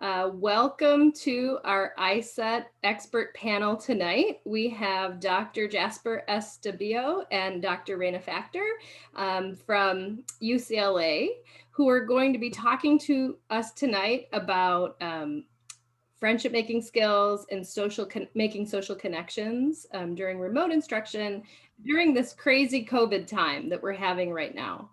Welcome to our ISET expert panel tonight. We have Dr. Jasper Estabio and Dr. Raina Factor from UCLA, who are going to be talking to us tonight about friendship making skills and making social connections during remote instruction during this crazy COVID time that we're having right now.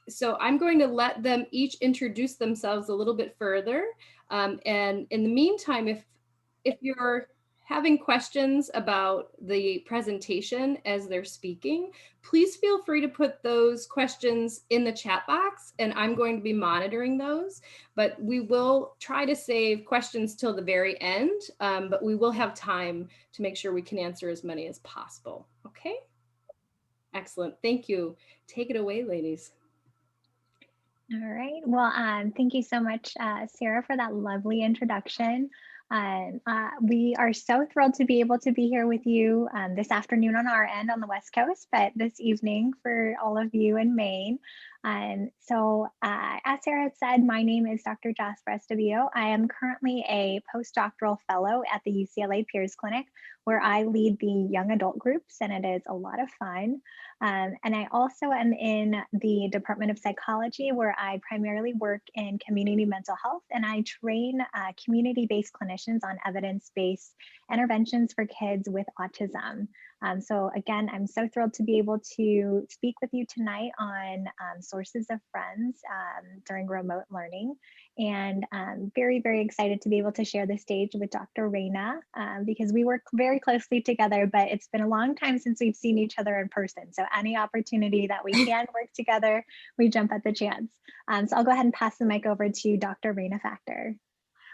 So I'm going to let them each introduce themselves a little bit further. And in the meantime, if you're having questions about the presentation as they're speaking, please feel free to put those questions in the chat box, and I'm going to be monitoring those. But we will try to save questions till the very end, but we will have time to make sure we can answer as many as possible. Okay? Excellent. Thank you. Take it away, ladies. All right. Well, thank you so much, Sarah, for that lovely introduction. We are so thrilled to be able to be here with you this afternoon on our end on the West Coast, but this evening for all of you in Maine. As Sarah had said, my name is Dr. Jasper Estabio. I am currently a postdoctoral fellow at the UCLA Peers Clinic, where I lead the young adult groups, and it is a lot of fun. And I also am in the Department of Psychology, where I primarily work in community mental health, and I train community-based clinicians on evidence-based interventions for kids with autism. So again, I'm so thrilled to be able to speak with you tonight on sources of friends during remote learning. And I'm very, very excited to be able to share the stage with Dr. Raina because we work very closely together, but it's been a long time since we've seen each other in person. So any opportunity that we can work together, we jump at the chance. So I'll go ahead and pass the mic over to Dr. Raina Factor.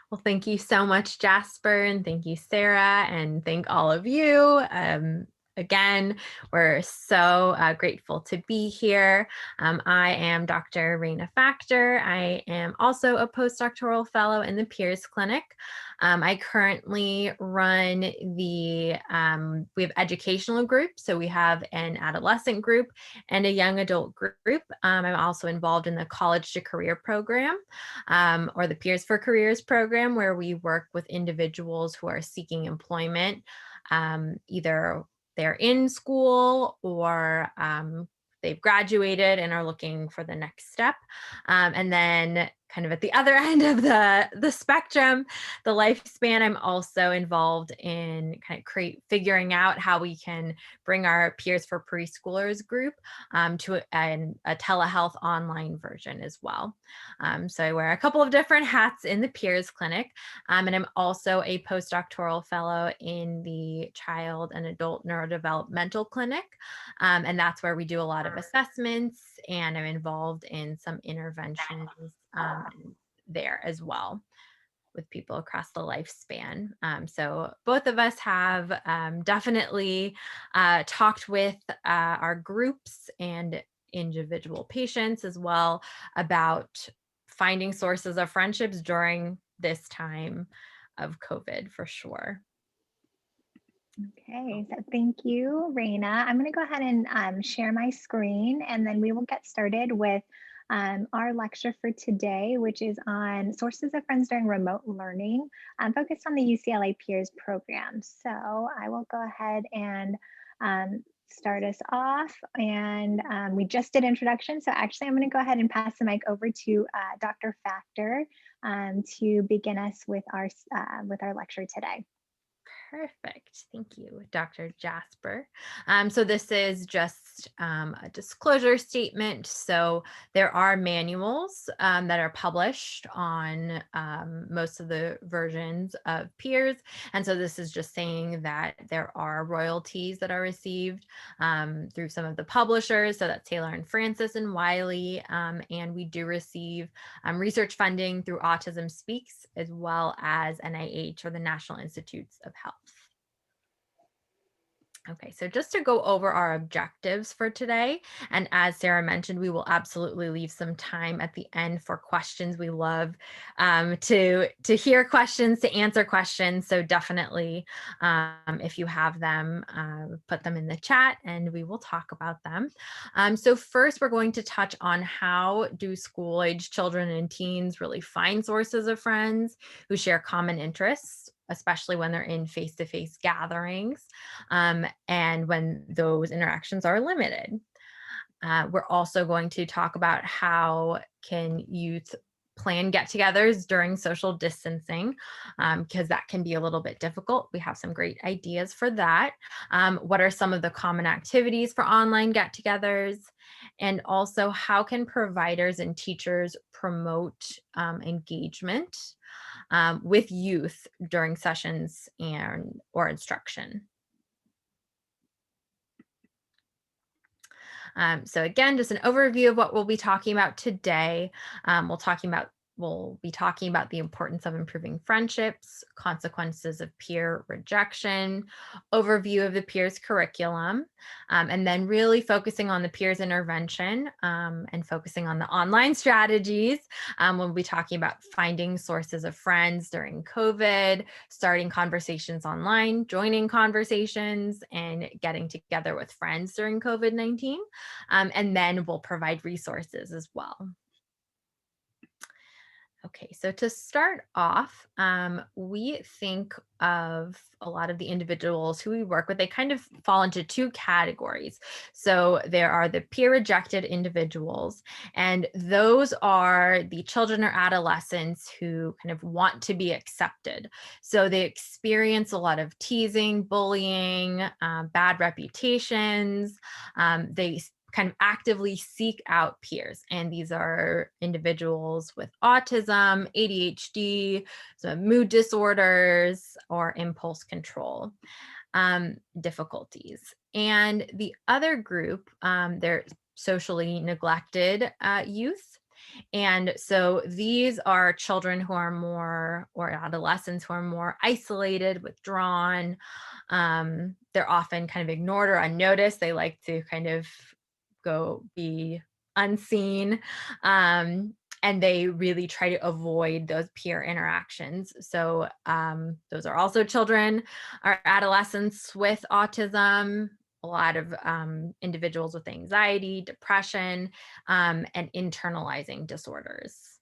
Well, thank you so much, Jasper, and thank you, Sarah, and thank all of you. Again, we're so grateful to be here. I am Dr. Raina Factor. I am also a postdoctoral fellow in the Peers Clinic. I currently run we have educational groups. So we have an adolescent group and a young adult group. I'm also involved in the College to Career program or the Peers for Careers program, where we work with individuals who are seeking employment, either they're in school or they've graduated and are looking for the next step. And then kind of at the other end of the spectrum, the lifespan, I'm also involved in kind of figuring out how we can bring our Peers for Preschoolers group to a telehealth online version as well. So I wear a couple of different hats in the Peers Clinic, and I'm also a postdoctoral fellow in the Child and Adult Neurodevelopmental Clinic, and that's where we do a lot of assessments, and I'm involved in some interventions there as well with people across the lifespan. So both of us have definitely talked with our groups and individual patients as well about finding sources of friendships during this time of COVID for sure. Okay, so thank you, Raina. I'm going to go ahead and share my screen, and then we will get started with our lecture for today, which is on sources of friends during remote learning, focused on the UCLA Peers program. So I will go ahead and start us off. And we just did introduction. So actually, I'm going to go ahead and pass the mic over to Dr. Factor to begin us with our lecture today. Perfect. Thank you, Dr. Jasper. So this is just a disclosure statement. So there are manuals that are published on most of the versions of Peers. And so this is just saying that there are royalties that are received through some of the publishers. So that's Taylor and Francis and Wiley. And we do receive research funding through Autism Speaks, as well as NIH or the National Institutes of Health. Okay, so just to go over our objectives for today, and as Sarah mentioned, we will absolutely leave some time at the end for questions. We love to hear questions, to answer questions. So definitely, if you have them, put them in the chat, and we will talk about them. So first, we're going to touch on how do school-age children and teens really find sources of friends who share common interests, especially when they're in face-to-face gatherings, and when those interactions are limited. We're also going to talk about how can youth plan get-togethers during social distancing, because that can be a little bit difficult. We have some great ideas for that. What are some of the common activities for online get-togethers? And also, how can providers and teachers promote engagement with youth during sessions or instruction? So again, just an overview of what we'll be talking about today. We'll be talking about the importance of improving friendships, consequences of peer rejection, overview of the peers curriculum, and then really focusing on the peers intervention and focusing on the online strategies. We'll be talking about finding sources of friends during COVID, starting conversations online, joining conversations, and getting together with friends during COVID-19. And then we'll provide resources as well. Okay, so to start off, we think of a lot of the individuals who we work with, they kind of fall into two categories. So there are the peer rejected individuals, and those are the children or adolescents who kind of want to be accepted. So they experience a lot of teasing, bullying, bad reputations. They kind of actively seek out peers. And these are individuals with autism, ADHD, so mood disorders, or impulse control difficulties. And the other group, they're socially neglected youth. And so these are children who are more, or adolescents who are more isolated, withdrawn. They're often kind of ignored or unnoticed. They like to kind of go be unseen. And they really try to avoid those peer interactions. So those are also children or adolescents with autism, a lot of individuals with anxiety, depression, and internalizing disorders.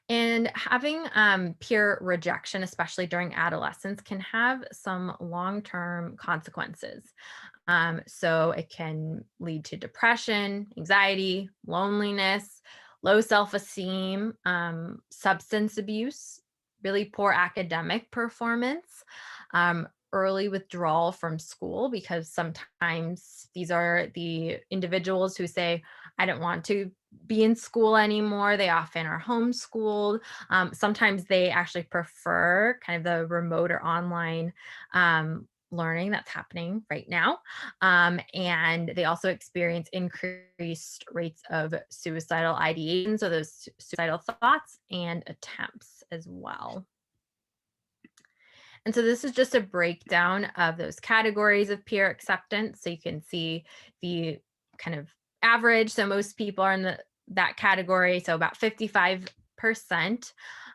And having peer rejection, especially during adolescence, can have some long-term consequences. So it can lead to depression, anxiety, loneliness, low self-esteem, substance abuse, really poor academic performance, early withdrawal from school, because sometimes these are the individuals who say, I don't want to be in school anymore. They often are homeschooled. Sometimes they actually prefer kind of the remote or online learning that's happening right now. And they also experience increased rates of suicidal ideation, so those suicidal thoughts and attempts as well. And so this is just a breakdown of those categories of peer acceptance. So you can see the kind of average. So most people are in that category. So about 55%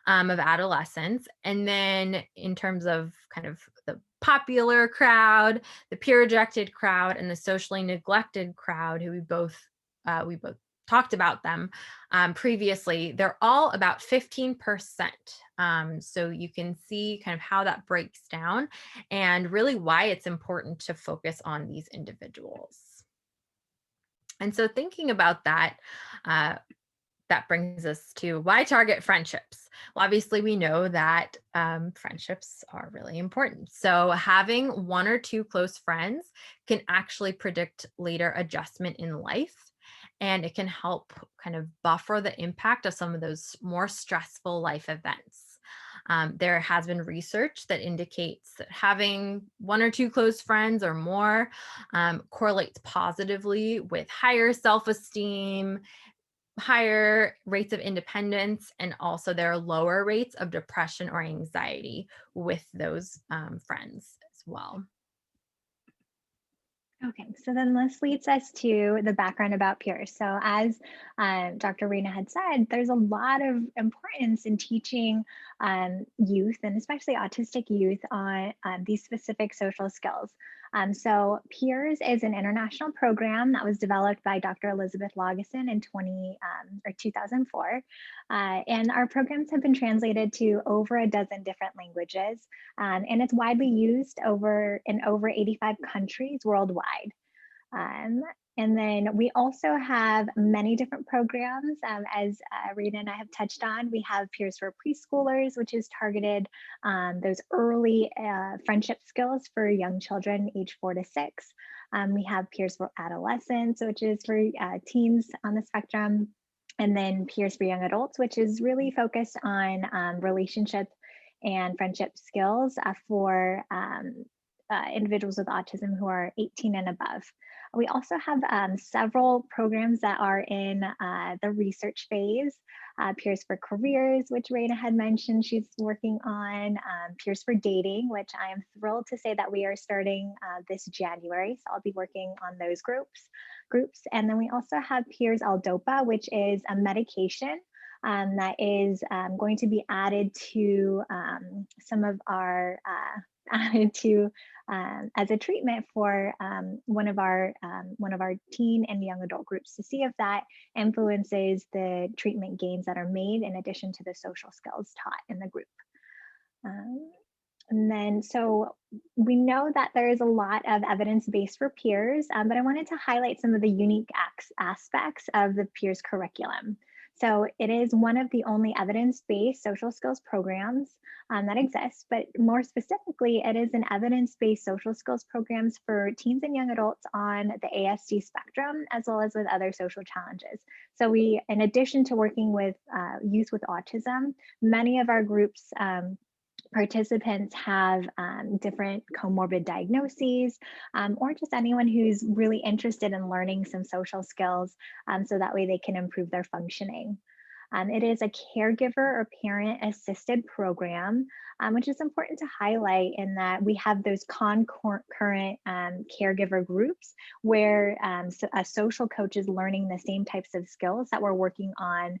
of adolescents. And then in terms of kind of the popular crowd, the peer rejected crowd, and the socially neglected crowd, who we both talked about them previously, they're all about 15%. So you can see kind of how that breaks down and really why it's important to focus on these individuals. And so thinking about that, that brings us to why target friendships. Well, obviously, we know that friendships are really important. So having one or two close friends can actually predict later adjustment in life. And it can help kind of buffer the impact of some of those more stressful life events. There has been research that indicates that having one or two close friends or more correlates positively with higher self-esteem, higher rates of independence, and also there are lower rates of depression or anxiety with those friends as well. Okay, so then this leads us to the background about peers. So as Dr. Rena had said, there's a lot of importance in teaching youth, and especially autistic youth, on these specific social skills. So Peers is an international program that was developed by Dr. Elizabeth Lageson in 2004. And our programs have been translated to over a dozen different languages, and it's widely used in over 85 countries worldwide. Um, and then we also have many different programs. As Rita and I have touched on, we have Peers for Preschoolers, which is targeted those early friendship skills for young children age 4 to 6. We have Peers for Adolescence, which is for teens on the spectrum. And then Peers for Young Adults, which is really focused on relationship and friendship skills for individuals with autism who are 18 and above. We also have several programs that are in the research phase. Peers for Careers, which Raina had mentioned she's working on. Peers for Dating, which I am thrilled to say that we are starting this January. So I'll be working on those groups. And then we also have Peers L-DOPA, which is a medication that is going to be added to some of our as a treatment for one of our teen and young adult groups, to see if that influences the treatment gains that are made in addition to the social skills taught in the group. And then, so we know that there is a lot of evidence-based for Peers, but I wanted to highlight some of the unique aspects of the Peers curriculum. So it is one of the only evidence-based social skills programs that exists, but more specifically, it is an evidence-based social skills programs for teens and young adults on the ASD spectrum, as well as with other social challenges. So we, in addition to working with youth with autism, many of our groups participants have different comorbid diagnoses, or just anyone who's really interested in learning some social skills so that way they can improve their functioning. It is a caregiver or parent assisted program, which is important to highlight in that we have those concurrent caregiver groups where a social coach is learning the same types of skills that we're working on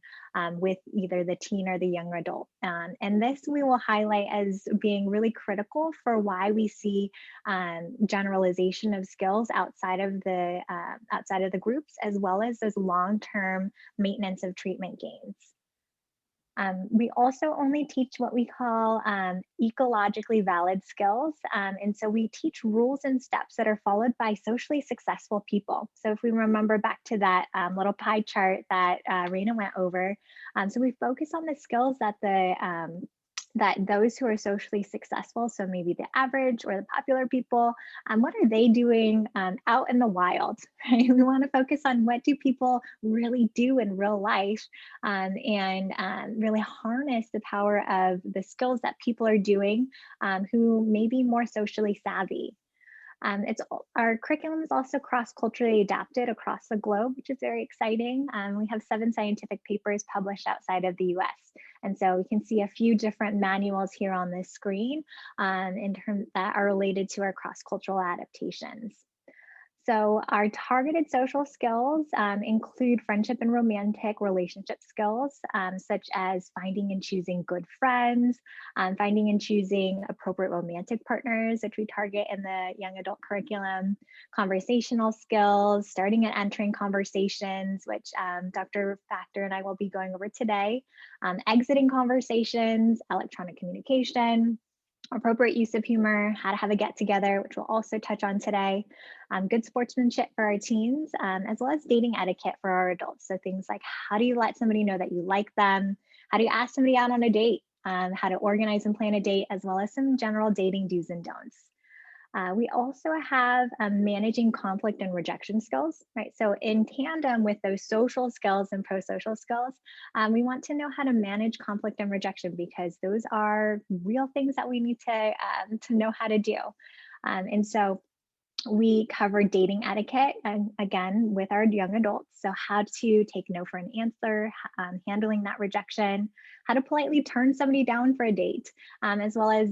with either the teen or the young adult. And this we will highlight as being really critical for why we see generalization of skills outside of the groups, as well as those long-term maintenance of treatment gains. We also only teach what we call ecologically valid skills. And so we teach rules and steps that are followed by socially successful people. So if we remember back to that little pie chart that Raina went over, so we focus on the skills that those who are socially successful, so maybe the average or the popular people, what are they doing out in the wild, right? We want to focus on what do people really do in real life, and really harness the power of the skills that people are doing who may be more socially savvy. Our curriculum is also cross-culturally adapted across the globe, which is very exciting. We have 7 scientific papers published outside of the US. And so we can see a few different manuals here on this screen in terms that are related to our cross-cultural adaptations. So our targeted social skills include friendship and romantic relationship skills, such as finding and choosing good friends, finding and choosing appropriate romantic partners, which we target in the young adult curriculum, conversational skills, starting and entering conversations, which Dr. Factor and I will be going over today, exiting conversations, electronic communication, appropriate use of humor, how to have a get together, which we'll also touch on today, good sportsmanship for our teens, as well as dating etiquette for our adults. So things like how do you let somebody know that you like them? How do you ask somebody out on a date? How to organize and plan a date, as well as some general dating do's and don'ts. We also have managing conflict and rejection skills, right? So in tandem with those social skills and pro-social skills, we want to know how to manage conflict and rejection, because those are real things that we need to know how to do. And so we cover dating etiquette, and again, with our young adults. So how to take no for an answer, handling that rejection, how to politely turn somebody down for a date, as well as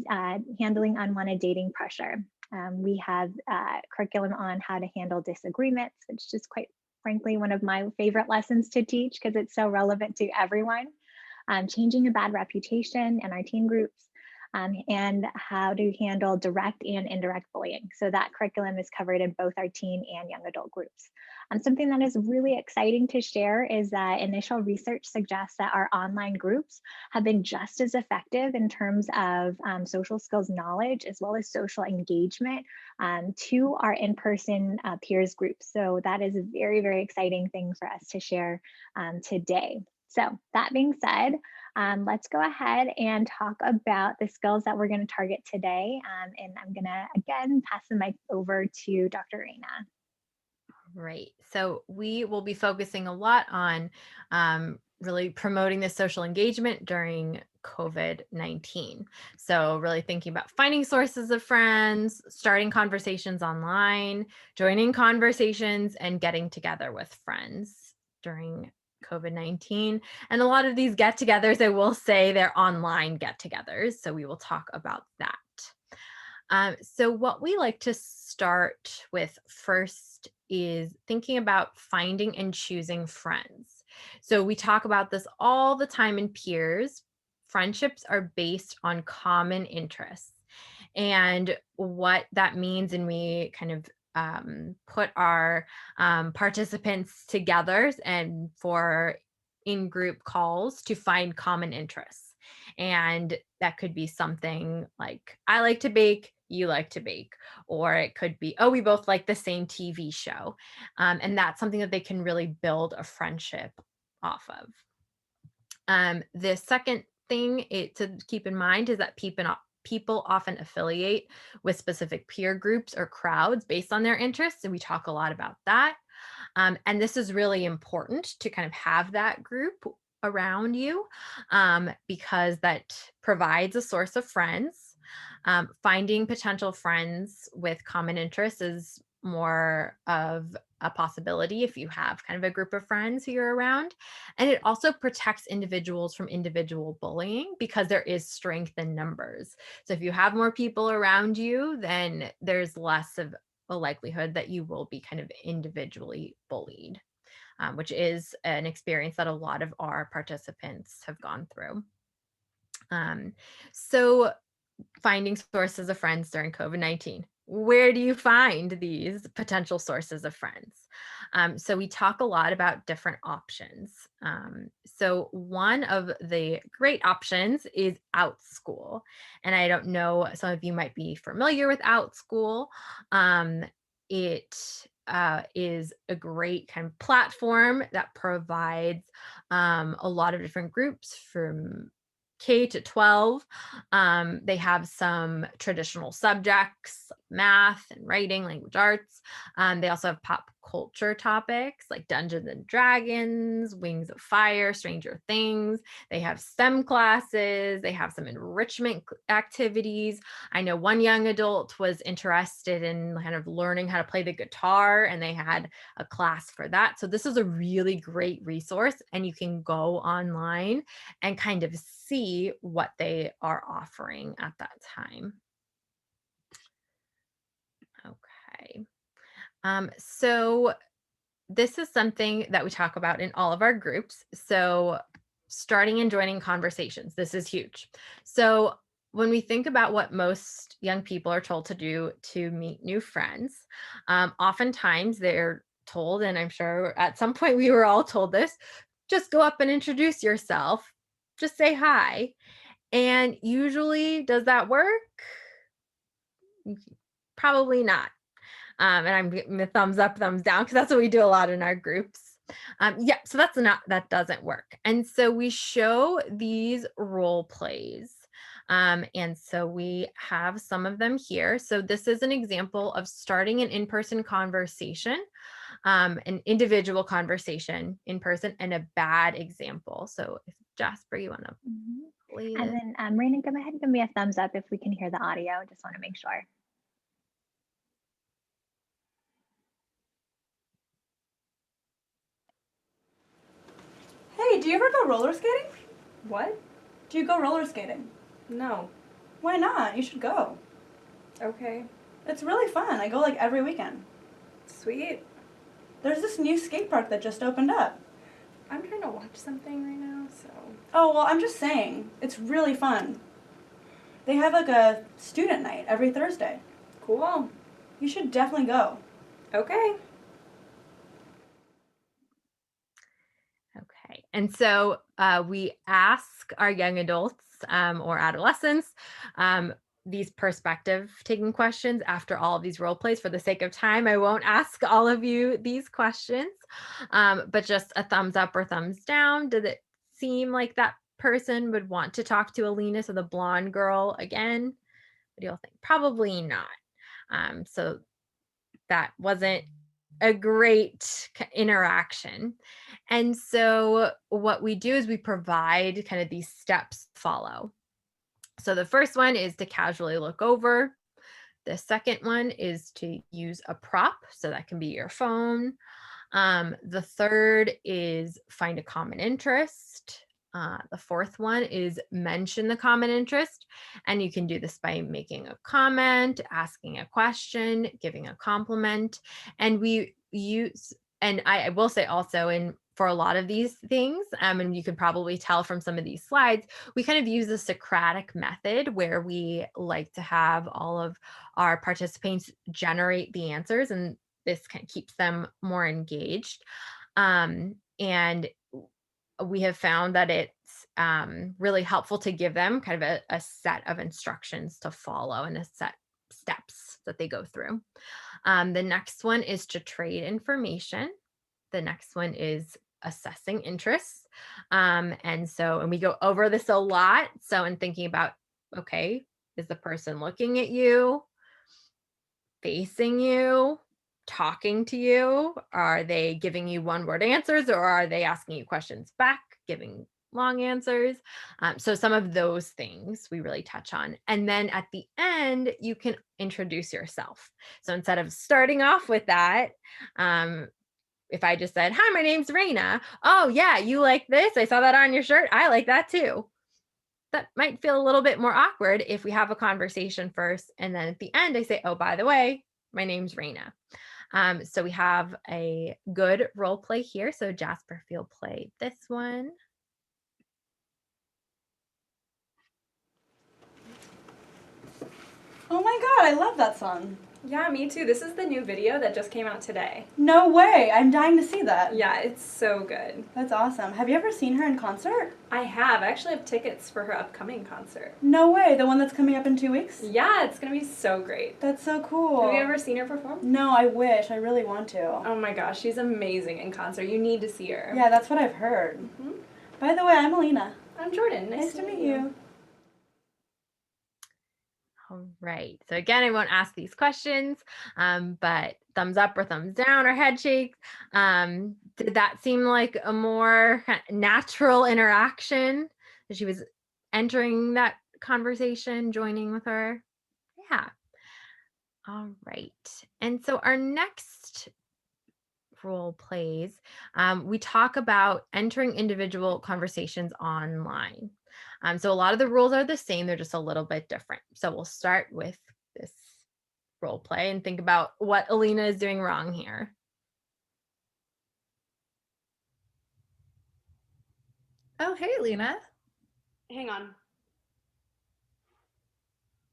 handling unwanted dating pressure. We have curriculum on how to handle disagreements, which is quite frankly one of my favorite lessons to teach because it's so relevant to everyone. Changing a bad reputation in our teen groups, and how to handle direct and indirect bullying. So that curriculum is covered in both our teen and young adult groups. Something that is really exciting to share is that initial research suggests that our online groups have been just as effective in terms of social skills knowledge as well as social engagement to our in-person peers groups. So that is a very, very exciting thing for us to share today. So that being said, let's go ahead and talk about the skills that we're going to target today. And I'm going to, again, pass the mic over to Dr. Reina. Right. So we will be focusing a lot on really promoting this social engagement during COVID-19. So really thinking about finding sources of friends, starting conversations online, joining conversations, and getting together with friends during COVID-19. And a lot of these get-togethers, I will say they're online get-togethers. So we will talk about that. So what we like to start with first is thinking about finding and choosing friends. So we talk about this all the time in peers. Friendships are based on common interests. And what that means, and we kind of put our participants together and for in-group calls to find common interests. And that could be something like, I like to bake, you like to bake, or it could be, oh, we both like the same TV show. And that's something that they can really build a friendship off of. The second thing to keep in mind is that people often affiliate with specific peer groups or crowds based on their interests, and we talk a lot about that. And this is really important to kind of have that group around you because that provides a source of friends. Finding potential friends with common interests is more of a possibility if you have kind of a group of friends who you're around. And it also protects individuals from individual bullying because there is strength in numbers. So if you have more people around you, then there's less of a likelihood that you will be kind of individually bullied, which is an experience that a lot of our participants have gone through. So finding sources of friends during COVID-19. Where do you find these potential sources of friends? So we talk a lot about different options. So one of the great options is OutSchool. And I don't know, some of you might be familiar with OutSchool. It is a great kind of platform that provides a lot of different groups from K to 12. They have some traditional subjects like math and writing, language arts. They also have pop culture topics like Dungeons and Dragons, Wings of Fire, Stranger Things. They have STEM classes. They have some enrichment activities. I know one young adult was interested in kind of learning how to play the guitar, and they had a class for that. So this is a really great resource, and you can go online and kind of see what they are offering at that time. Okay. So this is something that we talk about in all of our groups. So starting and joining conversations, this is huge. So when we think about what most young people are told to do to meet new friends, oftentimes they're told, and I'm sure at some point we were all told this, just go up and introduce yourself, just say hi. And usually, does that work? Probably not. And I'm getting the thumbs up, thumbs down, because that's what we do a lot in our groups. Yeah, so that doesn't work. And so we show these role plays. And so we have some of them here. So this is an example of starting an in-person conversation, an individual conversation in person, and a bad example. So if Jasper, you want to play And this? then Raina, go ahead and give me a thumbs up if we can hear the audio. Just want to make sure. Hey, do you ever go roller skating? What? Do you go roller skating? No. Why not? You should go. Okay. It's really fun. I go like every weekend. Sweet. There's this new skate park that just opened up. I'm trying to watch something right now, so. Oh, well, I'm just saying. It's really fun. They have like a student night every Thursday. Cool. You should definitely go. Okay. Okay. And so we ask our young adults or adolescents these perspective taking questions after all of these role plays. For the sake of time, I won't ask all of you these questions, but just a thumbs up or thumbs down. Did it seem like that person would want to talk to Alina, so the blonde girl again? What do you all think? Probably not. So that wasn't a great interaction. And so what we do is we provide kind of these steps to follow. So the first one is to casually look over. The second one is to use a prop. So that can be your phone. The third is find a common interest. The fourth one is mention the common interest. And you can do this by making a comment, asking a question, giving a compliment. And we use, and I will say also for a lot of these things, and you could probably tell from some of these slides, we kind of use the Socratic method where we like to have all of our participants generate the answers, and this kind of keeps them more engaged. And we have found that it's really helpful to give them kind of a set of instructions to follow and a set steps that they go through. The next one is to trade information. The next one is assessing interests. And we go over this a lot. So in thinking about, okay, is the person looking at you, facing you, talking to you? Are they giving you one-word answers, or are they asking you questions back, giving long answers? So some of those things we really touch on. And then at the end, you can introduce yourself. So instead of starting off with that, if I just said, hi, my name's Raina. Oh yeah, you like this? I saw that on your shirt. I like that too. That might feel a little bit more awkward if we have a conversation first. And then at the end, I say, oh, by the way, my name's Raina. So we have a good role play here. So Jasper, if you'll play this one. Oh my god, I love that song. Yeah, me too. This is the new video that just came out today. No way. I'm dying to see that. Yeah, it's so good. That's awesome. Have you ever seen her in concert? I have. I actually have tickets for her upcoming concert. No way. The one that's coming up in 2 weeks? Yeah, it's going to be so great. That's so cool. Have you ever seen her perform? No, I wish. I really want to. Oh my gosh, she's amazing in concert. You need to see her. Yeah, that's what I've heard. Mm-hmm. By the way, I'm Alina. I'm Jordan. Nice to meet you. All right. So again, I won't ask these questions, but thumbs up or thumbs down or head shakes. Did that seem like a more natural interaction? That she was entering that conversation, joining with her? Yeah. All right. And so our next role plays, we talk about entering individual conversations online. So a lot of the rules are the same, they're just a little bit different. So we'll start with this role play and think about what Alina is doing wrong here. Oh, hey, Alina. Hang on.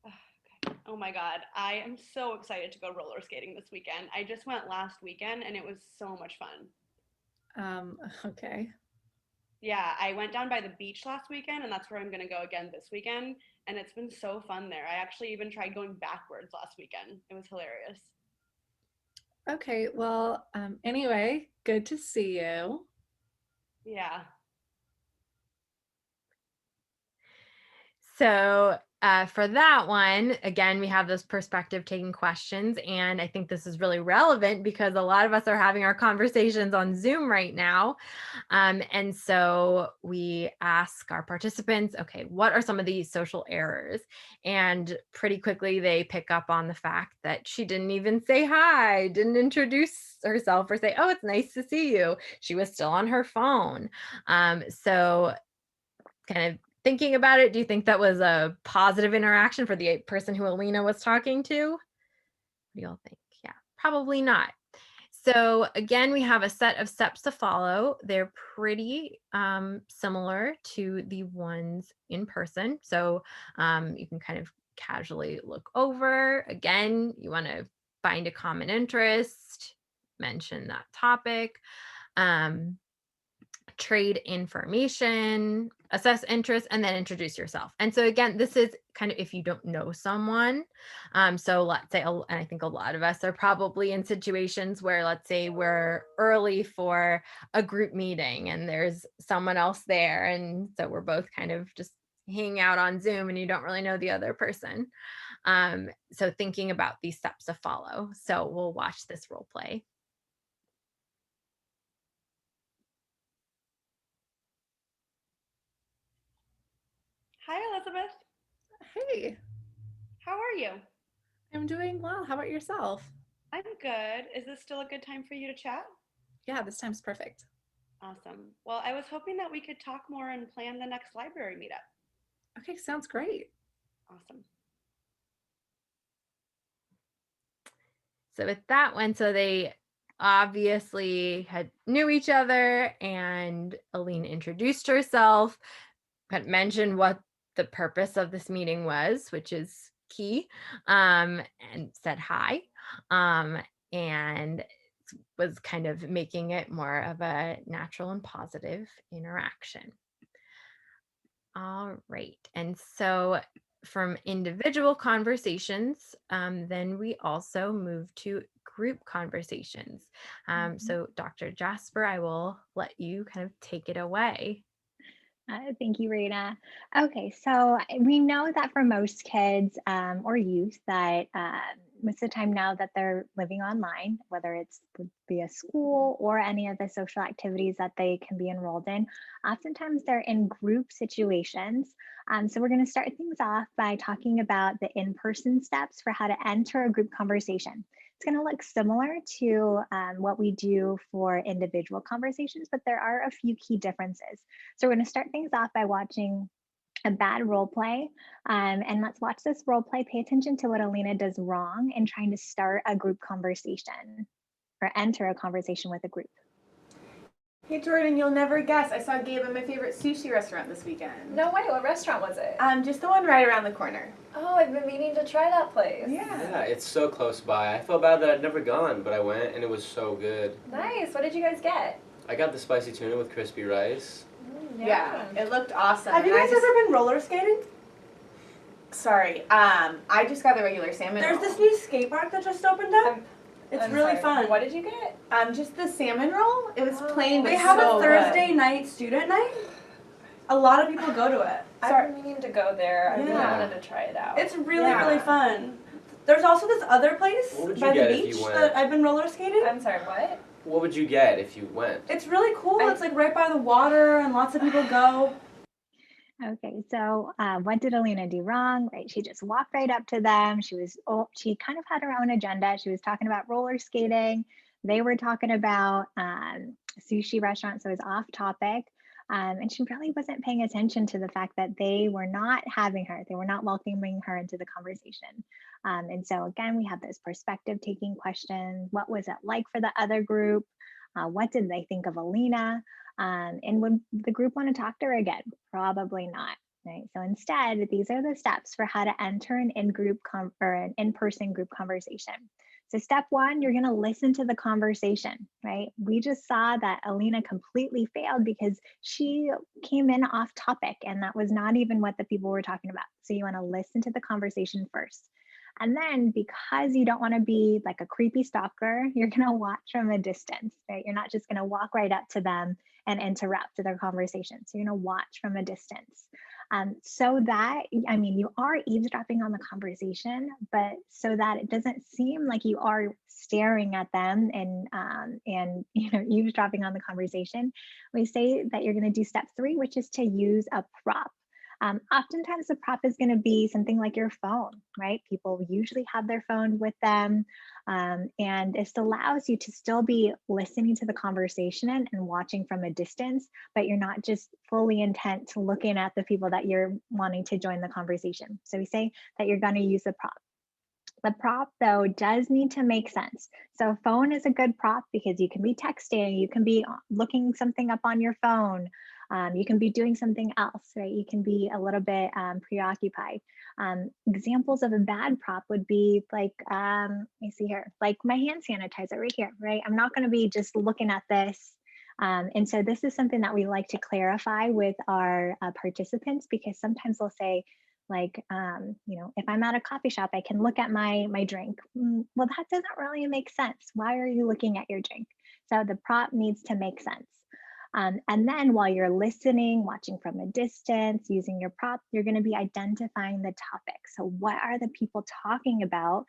Okay. Oh my God. I am so excited to go roller skating this weekend. I just went last weekend and it was so much fun. Okay. Yeah, I went down by the beach last weekend and that's where I'm going to go again this weekend. And it's been so fun there. I actually even tried going backwards last weekend. It was hilarious. Okay, well, anyway, good to see you. Yeah. So for that one, again, we have those perspective taking questions. And I think this is really relevant because a lot of us are having our conversations on Zoom right now. And so we ask our participants, okay, what are some of these social errors? And pretty quickly they pick up on the fact that she didn't even say hi, didn't introduce herself or say, oh, it's nice to see you. She was still on her phone. So kind of thinking about it, do you think that was a positive interaction for the person who Alina was talking to? do you all think? Yeah, probably not. So again, we have a set of steps to follow. They're pretty similar to the ones in person. So you can kind of casually look over. Again, you want to find a common interest, mention that topic, trade information, assess interest, and then introduce yourself. And so again, this is kind of if you don't know someone. So let's say, and I think a lot of us are probably in situations where, let's say we're early for a group meeting and there's someone else there. And so we're both kind of just hanging out on Zoom and you don't really know the other person. So thinking about these steps to follow. So we'll watch this role play. Hi, Elizabeth. Hey, How are you? I'm doing well. How about yourself? I'm good. Is this still a good time for you to chat? Yeah, this time's perfect. Awesome. Well, I was hoping that we could talk more and plan the next library meetup. Okay, sounds great. Awesome. So with that one, so they obviously knew each other, and Aline introduced herself, had mentioned what the purpose of this meeting was, which is key, and said hi, and was kind of making it more of a natural and positive interaction. All right, and so from individual conversations, then we also move to group conversations. So Dr. Jasper, I will let you kind of take it away. Thank you, Rena. Okay, so we know that for most kids or youth that most of the time now that they're living online, whether it's via school or any of the social activities that they can be enrolled in, oftentimes they're in group situations. So we're going to start things off by talking about the in-person steps for how to enter a group conversation. It's going to look similar to what we do for individual conversations, but there are a few key differences. So we're going to start things off by watching a bad role play. And let's watch this role play. Pay attention to what Alina does wrong in trying to start a group conversation or enter a conversation with a group. Hey Jordan, you'll never guess. I saw Gabe at my favorite sushi restaurant this weekend. No way, what restaurant was it? Just the one right around the corner. Oh, I've been meaning to try that place. Yeah, it's so close by. I felt bad that I'd never gone, but I went and it was so good. Nice. What did you guys get? I got the spicy tuna with crispy rice. Yeah, it looked awesome. Have you guys ever been roller skating? Sorry, I just got the regular salmon There's roll. this new skate park that just opened up. It's I'm really sorry. fun. What did you get? Just the salmon roll. It was plain, but They have so a Thursday good. night student night. A lot of people go to it. I've been meaning to go there. I really Yeah. wanted to try it out. It's really fun. There's also this other place What would you by the get if beach you went? that I've been roller skating. I'm sorry, what? What would you get if you went? It's really cool. It's like right by the water and lots of people go. Okay, so what did Alina do wrong? Right, she just walked right up to them. She kind of had her own agenda. She was talking about roller skating. They were talking about sushi restaurant, so it was off topic. And she really wasn't paying attention to the fact that they were not having her. They were not welcoming her into the conversation. And so again, we have this perspective taking questions. What was it like for the other group? What did they think of Alina? And would the group want to talk to her again? Probably not. Right. So instead, these are the steps for how to enter an an in-person group conversation. So step one, you're going to listen to the conversation, right? We just saw that Alina completely failed because she came in off topic, and that was not even what the people were talking about. So you want to listen to the conversation first. And then because you don't want to be like a creepy stalker, you're going to watch from a distance, right? You're not just going to walk right up to them and interrupt their conversation. So you're going to watch from a distance. So that, I mean, you are eavesdropping on the conversation, but so that it doesn't seem like you are staring at them and eavesdropping on the conversation, we say that you're going to do step 3, which is to use a prop. Oftentimes the prop is going to be something like your phone, right? People usually have their phone with them. And this allows you to still be listening to the conversation and watching from a distance, but you're not just fully intent to looking at the people that you're wanting to join the conversation. So we say that you're going to use the prop. The prop, though, does need to make sense. So phone is a good prop because you can be texting, you can be looking something up on your phone, you can be doing something else, right? You can be a little bit preoccupied. Examples of a bad prop would be like, let me see here, like my hand sanitizer right here, right? I'm not going to be just looking at this. And so this is something that we like to clarify with our participants, because sometimes they'll say, like, if I'm at a coffee shop, I can look at my drink. Well, that doesn't really make sense. Why are you looking at your drink? So the prop needs to make sense. And then while you're listening, watching from a distance, using your prop, you're going to be identifying the topic. So what are the people talking about,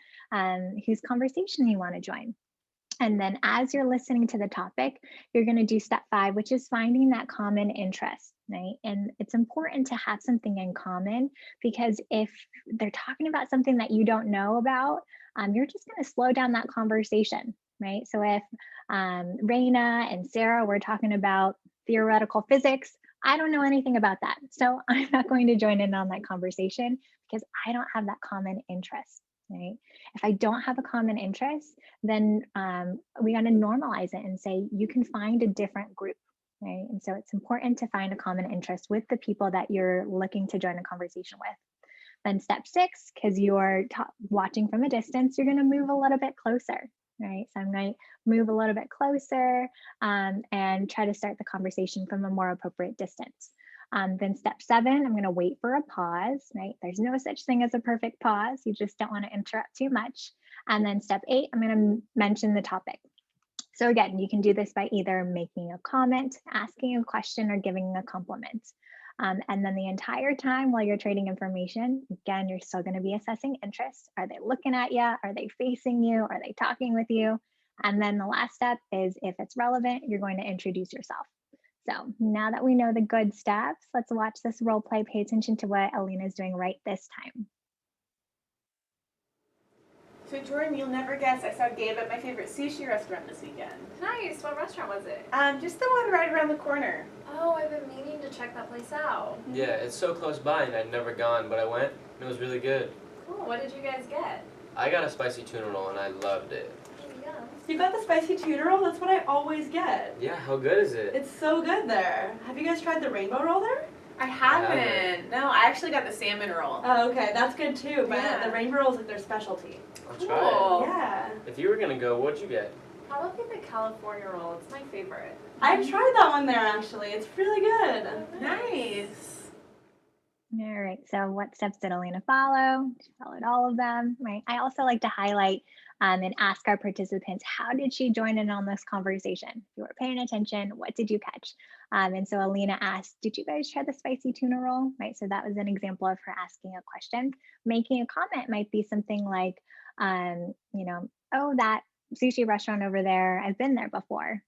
whose conversation you want to join? And then as you're listening to the topic, you're going to do step 5, which is finding that common interest, right? And it's important to have something in common, because if they're talking about something that you don't know about, you're just going to slow down that conversation, right? So if Raina and Sarah were talking about theoretical physics, I don't know anything about that. So I'm not going to join in on that conversation because I don't have that common interest, right? If I don't have a common interest, then we got to normalize it and say you can find a different group, right? And so it's important to find a common interest with the people that you're looking to join a conversation with. Then step 6, because you're watching from a distance, you're going to move a little bit closer, right? So I'm going to move a little bit closer and try to start the conversation from a more appropriate distance. Then step 7, I'm going to wait for a pause, right? There's no such thing as a perfect pause. You just don't want to interrupt too much. And then step 8, I'm going to mention the topic. So again, you can do this by either making a comment, asking a question, or giving a compliment. And then the entire time while you're trading information, again, you're still going to be assessing interest. Are they looking at you? Are they facing you? Are they talking with you? And then the last step is, if it's relevant, you're going to introduce yourself. So now that we know the good steps, let's watch this role play. Pay attention to what Alina is doing right this time. So Jordan, you'll never guess, I saw Gabe at my favorite sushi restaurant this weekend. Nice. What restaurant was it? Just the one right around the corner. Oh, I've been meaning to check that place out. Yeah, it's so close by and I'd never gone, but I went and it was really good. Cool. What did you guys get? I got a spicy tuna roll and I loved it. Yum. You got the spicy tuna roll? That's what I always get. Yeah, how good is it? It's so good there. Have you guys tried the rainbow roll there? I haven't. No, I actually got the salmon roll. Oh, okay. That's good too, but Yeah. the rainbow roll is like their specialty. I'll try Yeah. it. If you were gonna go, what'd you get? Probably the California roll. It's my favorite. I've tried that one there actually. It's really good. Nice. All right, so what steps did Alina follow? She followed all of them, right? I also like to highlight and ask our participants, how did she join in on this conversation? If you were paying attention, what did you catch? And so Alina asked, did you guys try the spicy tuna roll? Right, so that was an example of her asking a question. Making a comment might be something like, oh, that sushi restaurant over there, I've been there before.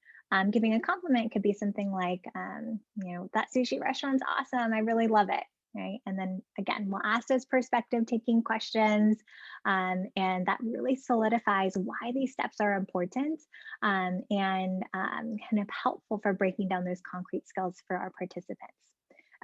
Giving a compliment could be something like, that sushi restaurant's awesome, I really love it. Right. And then again, we'll ask those perspective taking questions, and that really solidifies why these steps are important, and kind of helpful for breaking down those concrete skills for our participants.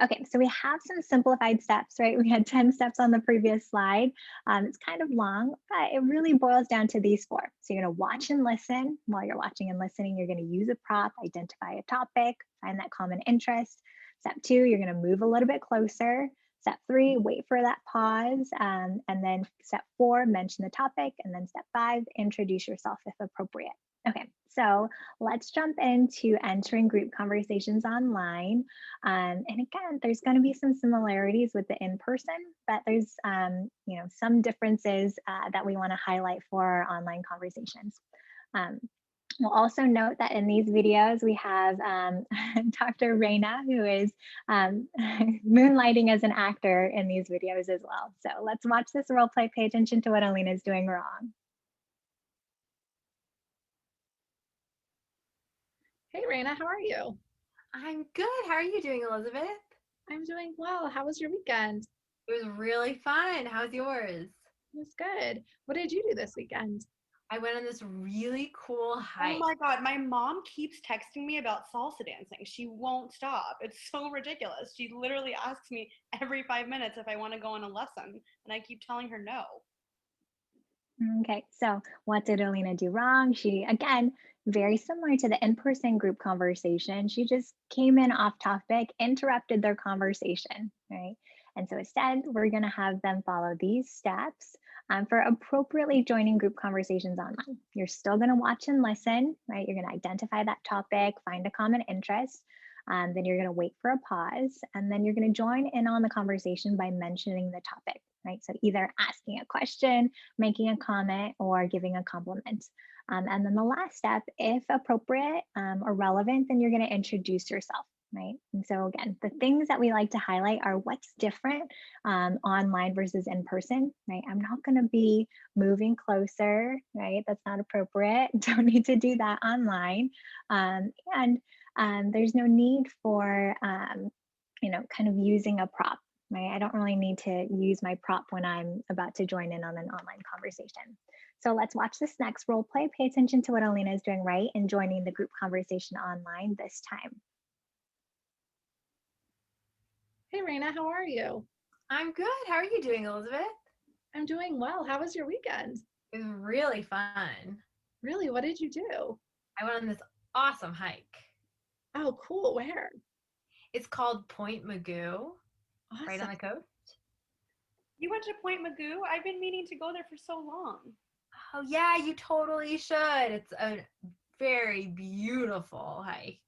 Okay, so we have some simplified steps, right? We had 10 steps on the previous slide. It's kind of long, but it really boils down to these 4. So you're going to watch and listen. While you're watching and listening, you're going to use a prop, identify a topic, find that common interest. Step 2, you're going to move a little bit closer. Step 3, wait for that pause. And then step 4, mention the topic. And then step 5, introduce yourself if appropriate. Okay, so let's jump into entering group conversations online. And again, there's going to be some similarities with the in-person, but there's some differences that we want to highlight for our online conversations. We'll also note that in these videos, we have Dr. Raina, who is moonlighting as an actor in these videos as well. So let's watch this role play, pay attention to what Alina is doing wrong. Hey, Raina, how are you? I'm good. How are you doing, Elizabeth? I'm doing well. How was your weekend? It was really fun. How's yours? It was good. What did you do this weekend? I went on this really cool hike. Oh my god, my mom keeps texting me about salsa dancing. She won't stop. It's so ridiculous. She literally asks me every 5 minutes if I want to go on a lesson, and I keep telling her no. Okay, so what did Alina do wrong? She, again, very similar to the in-person group conversation, she just came in off topic, interrupted their conversation, right? And so instead, we're going to have them follow these steps for appropriately joining group conversations online. You're still going to watch and listen, right? You're going to identify that topic, find a common interest. Then you're going to wait for a pause, and then you're going to join in on the conversation by mentioning the topic, right? So either asking a question, making a comment, or giving a compliment. And then the last step, if appropriate or relevant, then you're going to introduce yourself, right? And so again, the things that we like to highlight are what's different online versus in person, right? I'm not going to be moving closer, right? That's not appropriate. Don't need to do that online. And there's no need for, kind of using a prop, right? I don't really need to use my prop when I'm about to join in on an online conversation. So let's watch this next role play. Pay attention to what Alina is doing right and joining the group conversation online this time. Hey, Raina, how are you? I'm good. How are you doing, Elizabeth? I'm doing well. How was your weekend? It was really fun. Really? What did you do? I went on this awesome hike. Oh, cool. Where? It's called Point Magoo, right on the coast. You went to Point Magoo? I've been meaning to go there for so long. Oh, yeah, you totally should. It's a very beautiful hike.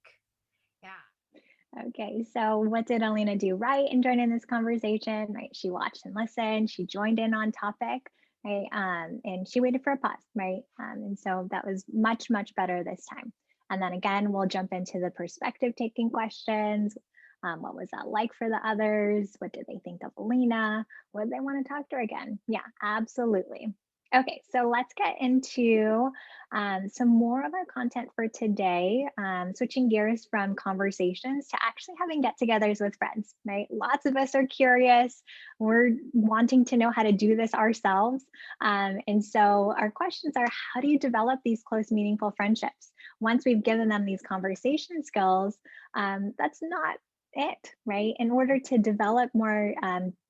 Yeah. Okay, so what did Alina do right in joining this conversation? Right, she watched and listened. She joined in on topic, right, and she waited for a pause, right, and so that was much, much better this time. And then again, we'll jump into the perspective taking questions. What was that like for the others? What did they think of Alina? Would they want to talk to her again? Yeah, absolutely. Okay, so let's get into some more of our content for today, switching gears from conversations to actually having get-togethers with friends, right? Lots of us are curious. We're wanting to know how to do this ourselves. And so our questions are, how do you develop these close, meaningful friendships? Once we've given them these conversation skills, that's not it, right? In order to develop more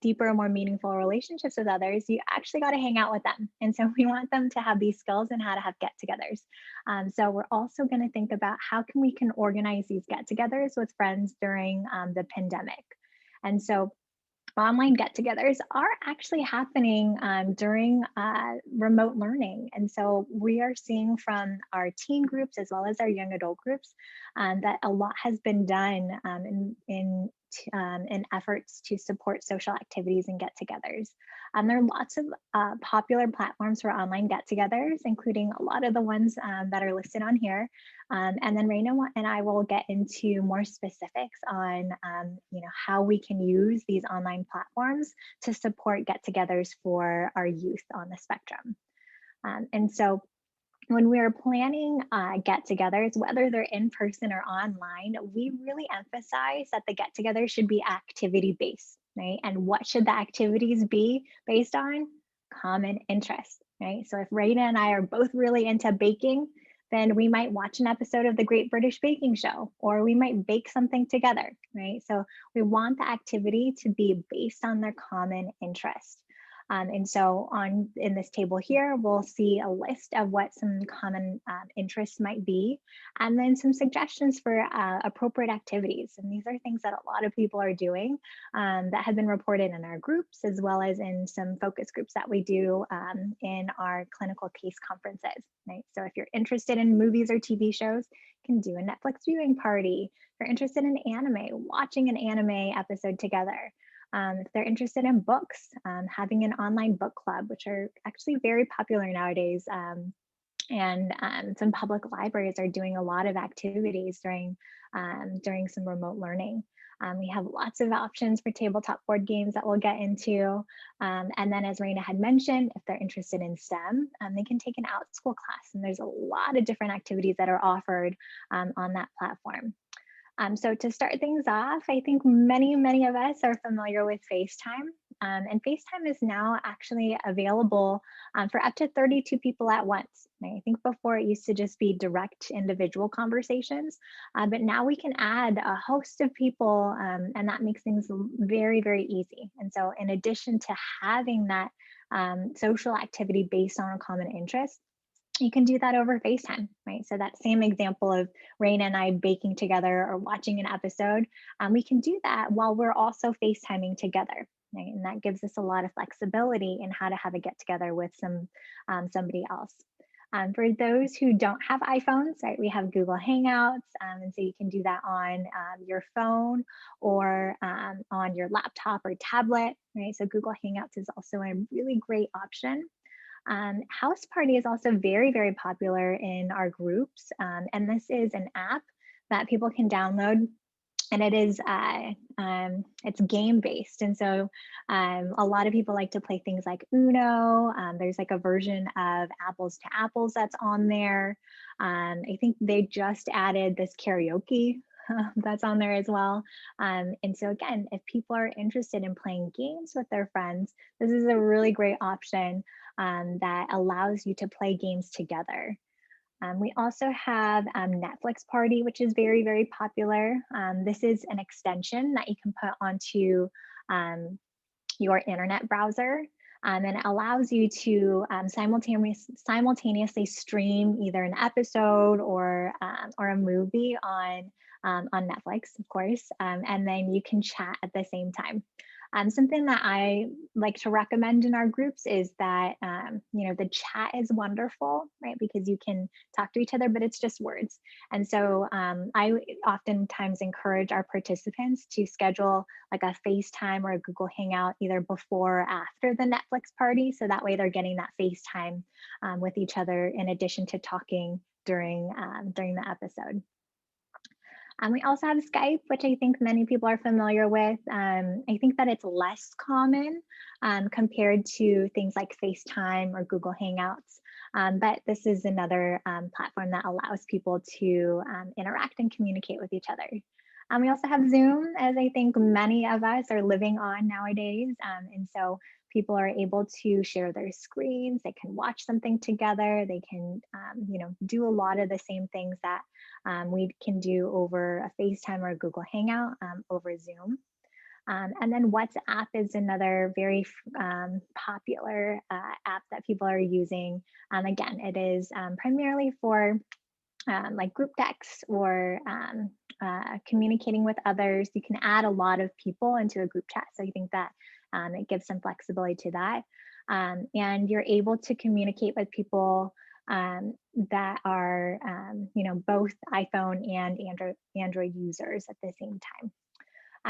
deeper, more meaningful relationships with others, you actually got to hang out with them. And so we want them to have these skills and how to have get-togethers. So we're also going to think about how we can organize these get-togethers with friends during the pandemic. And so online get-togethers are actually happening during remote learning. And so we are seeing from our teen groups as well as our young adult groups that a lot has been done in efforts to support social activities and get-togethers. There are lots of popular platforms for online get-togethers, including a lot of the ones that are listed on here. And then Raina and I will get into more specifics on how we can use these online platforms to support get-togethers for our youth on the spectrum. And so when we're planning get-togethers, whether they're in person or online, we really emphasize that the get-together should be activity-based, right? And what should the activities be based on? Common interest, right? So if Raina and I are both really into baking, then we might watch an episode of the Great British Baking Show, or we might bake something together, right? So we want the activity to be based on their common interest. And so in this table here, we'll see a list of what some common interests might be, and then some suggestions for appropriate activities. And these are things that a lot of people are doing that have been reported in our groups, as well as in some focus groups that we do in our clinical case conferences, right? So if you're interested in movies or TV shows, you can do a Netflix viewing party. If you're interested in anime, watching an anime episode together. If they're interested in books, having an online book club, which are actually very popular nowadays. And some public libraries are doing a lot of activities during some remote learning. We have lots of options for tabletop board games that we'll get into. And then as Raina had mentioned, if they're interested in STEM, they can take an out-school class. And there's a lot of different activities that are offered on that platform. So to start things off, I think many of us are familiar with FaceTime. And FaceTime is now actually available for up to 32 people at once. I think before it used to just be direct individual conversations, but now we can add a host of people, and that makes things very, very easy. And so in addition to having that social activity based on a common interest, you can do that over FaceTime, right? So that same example of Raina and I baking together or watching an episode, we can do that while we're also FaceTiming together. Right? And that gives us a lot of flexibility in how to have a get together with somebody else. For those who don't have iPhones, right, we have Google Hangouts, and so you can do that on your phone or on your laptop or tablet, right? So Google Hangouts is also a really great option. House Party is also very, very popular in our groups, and this is an app that people can download, and it is it's game based, and so a lot of people like to play things like Uno. There's like a version of Apples to Apples that's on there. I think they just added this karaoke that's on there as well. And so again, if people are interested in playing games with their friends, this is a really great option that allows you to play games together. We also have Netflix Party, which is very, very popular. This is an extension that you can put onto your internet browser. And it allows you to simultaneously stream either an episode or a movie on Netflix, of course, and then you can chat at the same time. Something that I like to recommend in our groups is that, the chat is wonderful, right? Because you can talk to each other, but it's just words. And so I oftentimes encourage our participants to schedule like a FaceTime or a Google Hangout either before or after the Netflix party. So that way they're getting that FaceTime with each other in addition to talking during the episode. We also have Skype, which I think many people are familiar with. I think that it's less common compared to things like FaceTime or Google Hangouts. But this is another platform that allows people to interact and communicate with each other. We also have Zoom, as I think many of us are living on nowadays. And so people are able to share their screens, they can watch something together, they can do a lot of the same things that we can do over a FaceTime or a Google Hangout over Zoom. And then WhatsApp is another very popular app that people are using. Again, it is primarily for like group texts or communicating with others. You can add a lot of people into a group chat. So I think that it gives some flexibility to that. And you're able to communicate with people that are, both iPhone and Android users at the same time.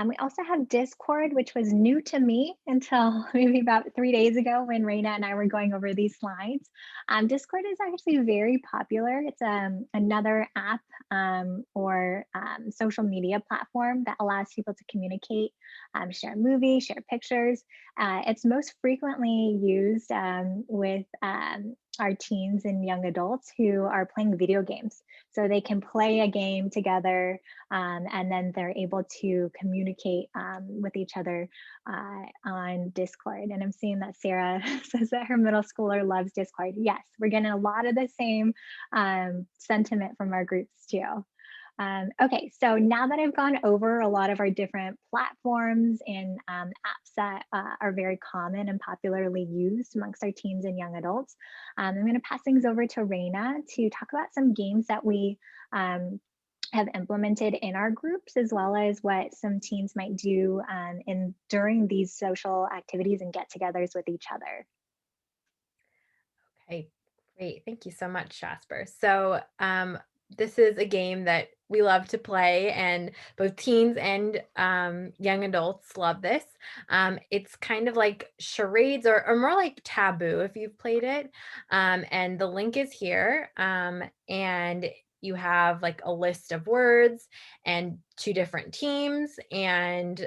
We also have Discord, which was new to me until maybe about 3 days ago when Raina and I were going over these slides. Discord is actually very popular. It's another app or social media platform that allows people to communicate, share movies, share pictures. It's most frequently used with our teens and young adults who are playing video games. So they can play a game together and then they're able to communicate with each other on Discord. And I'm seeing that Sarah says that her middle schooler loves Discord. Yes, we're getting a lot of the same sentiment from our groups too. Okay, so now that I've gone over a lot of our different platforms and apps that are very common and popularly used amongst our teens and young adults, I'm going to pass things over to Raina to talk about some games that we have implemented in our groups, as well as what some teens might do during these social activities and get-togethers with each other. Okay, great. Thank you so much, Jasper. So this is a game that we love to play, and both teens and young adults love this. It's kind of like charades or more like Taboo if you've played it. And the link is here. And you have like a list of words and 2 different teams, and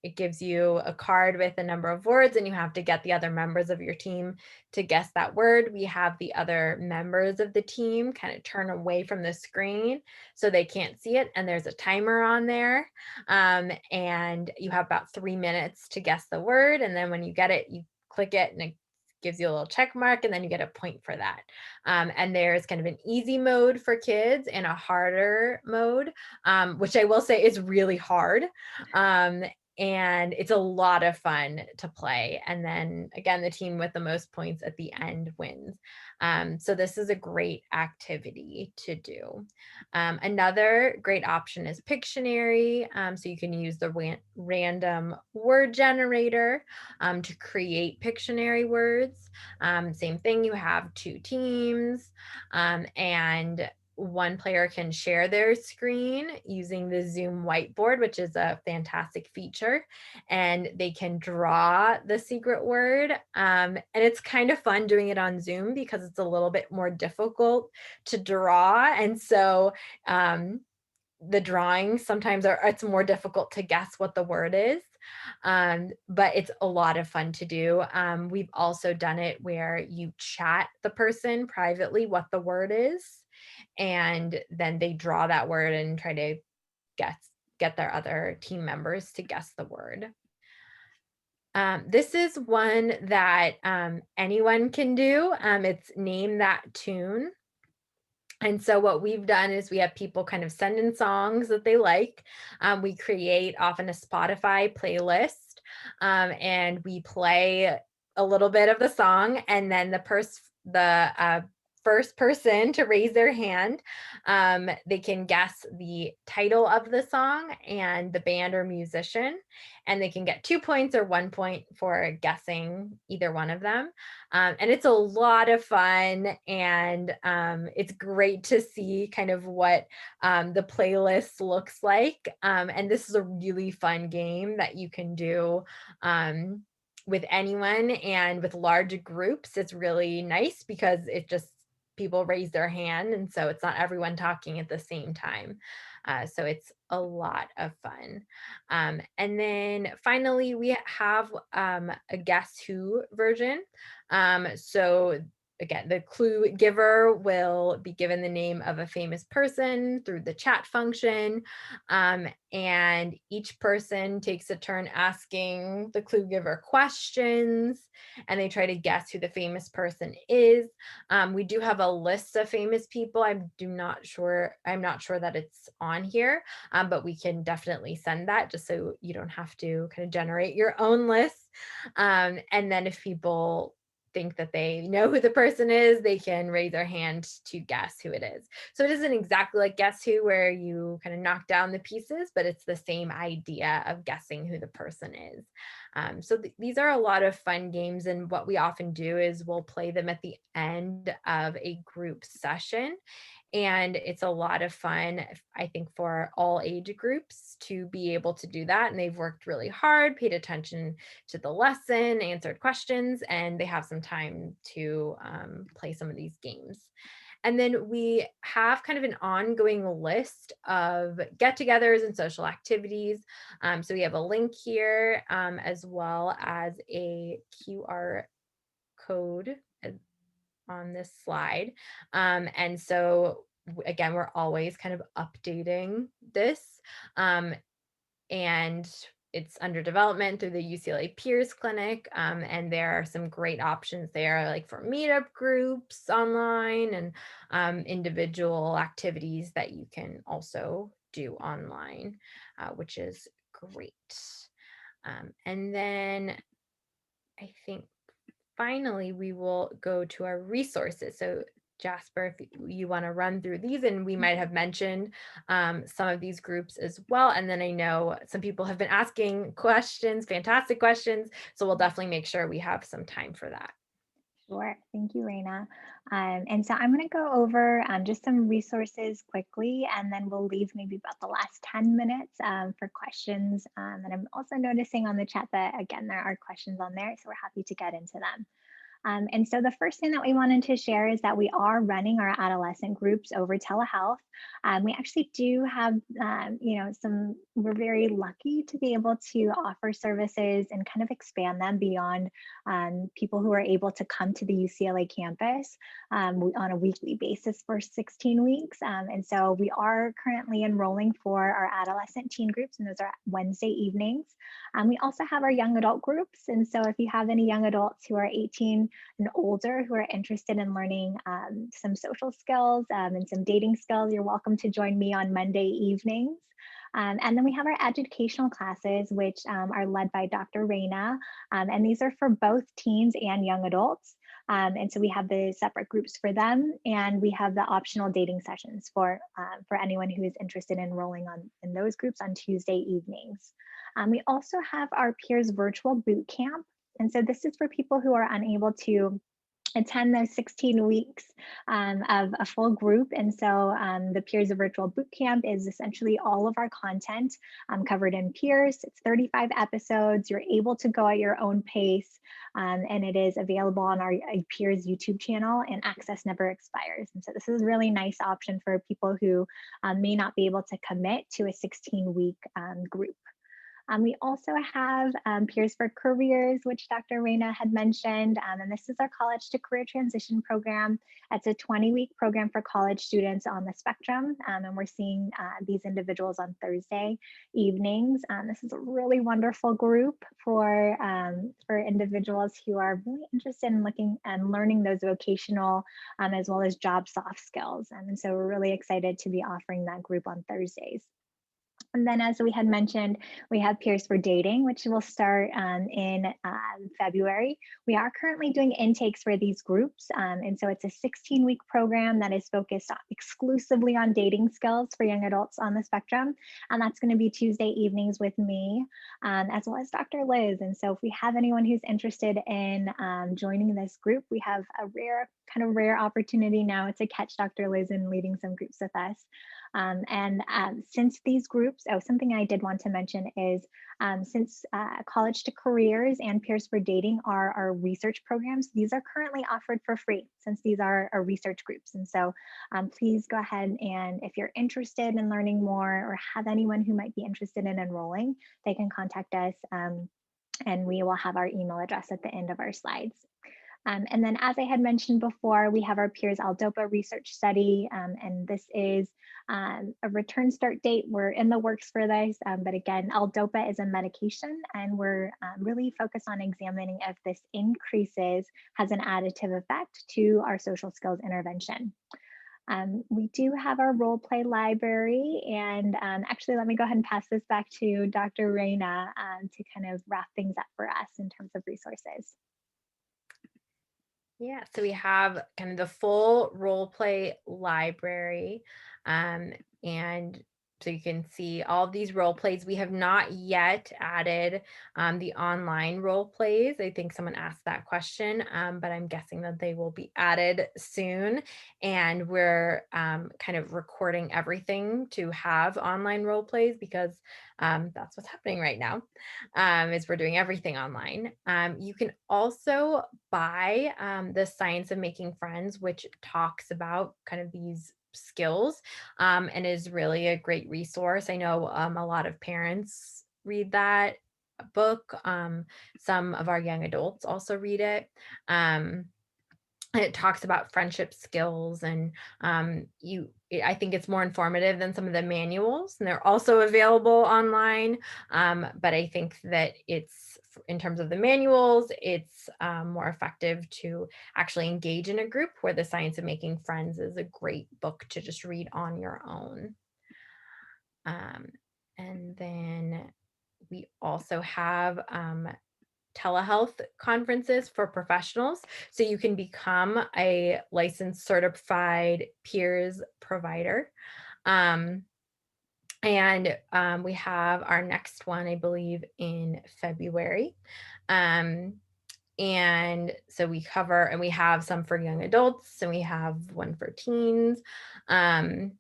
it gives you a card with a number of words, and you have to get the other members of your team to guess that word. We have the other members of the team kind of turn away from the screen so they can't see it, and there's a timer on there. And you have about 3 minutes to guess the word, and then when you get it, you click it and it gives you a little check mark, and then you get a point for that. And there's kind of an easy mode for kids and a harder mode, which I will say is really hard. and it's a lot of fun to play. And then again, the team with the most points at the end wins. So this is a great activity to do. Another great option is Pictionary. So you can use the random word generator to create Pictionary words. Same thing, you have 2 teams, and one player can share their screen using the Zoom whiteboard, which is a fantastic feature, and they can draw the secret word. And it's kind of fun doing it on Zoom because it's a little bit more difficult to draw. And so the drawings sometimes it's more difficult to guess what the word is. But it's a lot of fun to do. We've also done it where you chat the person privately what the word is, and then they draw that word and try to get their other team members to guess the word. This is one that anyone can do. It's Name That Tune. And so what we've done is we have people kind of send in songs that they like. We create often a Spotify playlist, and we play a little bit of the song, and then the first person to raise their hand, they can guess the title of the song and the band or musician, and they can get 2 points or 1 point for guessing either one of them. And it's a lot of fun, and it's great to see kind of what the playlist looks like. And this is a really fun game that you can do with anyone, and with large groups, it's really nice because it just people raise their hand, and so it's not everyone talking at the same time. So it's a lot of fun. And then finally, we have a Guess Who version. So again, the clue giver will be given the name of a famous person through the chat function. And each person takes a turn asking the clue giver questions, and they try to guess who the famous person is. We do have a list of famous people. I'm not sure that it's on here, but we can definitely send that just so you don't have to kind of generate your own list. And then if people think that they know who the person is, they can raise their hand to guess who it is. So it isn't exactly like Guess Who where you kind of knock down the pieces, but it's the same idea of guessing who the person is. So these are a lot of fun games, and what we often do is we'll play them at the end of a group session. And it's a lot of fun, I think, for all age groups to be able to do that. And they've worked really hard, paid attention to the lesson, answered questions, and they have some time to play some of these games. And then we have kind of an ongoing list of get-togethers and social activities. So we have a link here, as well as a QR code on this slide. And so again, we're always kind of updating this. And it's under development through the UCLA Peers Clinic. And there are some great options there, like for meetup groups online and individual activities that you can also do online, which is great. And then I think finally, we will go to our resources. So Jasper, if you want to run through these, and we might have mentioned some of these groups as well. And then I know some people have been asking questions, fantastic questions. So we'll definitely make sure we have some time for that. Sure. Thank you, Raina. And so I'm going to go over just some resources quickly, and then we'll leave maybe about the last 10 minutes for questions. And I'm also noticing on the chat that, again, there are questions on there, so we're happy to get into them. And so the first thing that we wanted to share is that we are running our adolescent groups over telehealth. We actually do have, we're very lucky to be able to offer services and kind of expand them beyond people who are able to come to the UCLA campus on a weekly basis for 16 weeks. And so we are currently enrolling for our adolescent teen groups, and those are Wednesday evenings. We also have our young adult groups. And so if you have any young adults who are 18 and older who are interested in learning some social skills and some dating skills, you're welcome to join me on Monday evenings. And then we have our educational classes, which are led by Dr. Reina, and these are for both teens and young adults. And so we have the separate groups for them, and we have the optional dating sessions for anyone who is interested in enrolling in those groups on Tuesday evenings. We also have our Peers Virtual Boot Camp. And so this is for people who are unable to attend those 16 weeks of a full group. And so the Peers Virtual Boot Camp is essentially all of our content covered in Peers. It's 35 episodes. You're able to go at your own pace, and it is available on our Peers YouTube channel, and access never expires. And so this is a really nice option for people who may not be able to commit to a 16-week group. We also have Peers for Careers, which Dr. Reina had mentioned, and this is our college to career transition program. It's a 20-week program for college students on the spectrum, and we're seeing these individuals on Thursday evenings. This is a really wonderful group for individuals who are really interested in looking and learning those vocational as well as job soft skills. And so we're really excited to be offering that group on Thursdays. And then, as we had mentioned, we have Peers for Dating, which will start in February. We are currently doing intakes for these groups. And so it's a 16-week program that is focused exclusively on dating skills for young adults on the spectrum. And that's going to be Tuesday evenings with me, as well as Dr. Liz. And so if we have anyone who's interested in joining this group, we have a rare opportunity now to catch Dr. Liz in leading some groups with us. Since these groups, something I did want to mention is since College to Careers and Peers for Dating are our research programs, these are currently offered for free since these are our research groups. And so please go ahead, and if you're interested in learning more or have anyone who might be interested in enrolling, they can contact us, and we will have our email address at the end of our slides. And then, as I had mentioned before, we have our Peers L-DOPA research study, and this is a return start date. We're in the works for this, but again, L-DOPA is a medication, and we're really focused on examining if this has an additive effect to our social skills intervention. We do have our role play library, and actually, let me go ahead and pass this back to Dr. Reina to kind of wrap things up for us in terms of resources. Yeah, so we have kind of the full role play library, and so you can see all of these role plays. We have not yet added the online role plays. I think someone asked that question, but I'm guessing that they will be added soon. And we're kind of recording everything to have online role plays because that's what's happening right now, is we're doing everything online. You can also buy the Science of Making Friends, which talks about kind of these skills, and is really a great resource. I know a lot of parents read that book. Some of our young adults also read it. It talks about friendship skills, and I think it's more informative than some of the manuals, and they're also available online. But I think that in terms of the manuals, it's more effective to actually engage in a group, where the Science of Making Friends is a great book to just read on your own. And then we also have telehealth conferences for professionals. So you can become a licensed certified peers provider. And we have our next one, I believe, in February. And so we cover, and we have some for young adults, and we have one for teens. And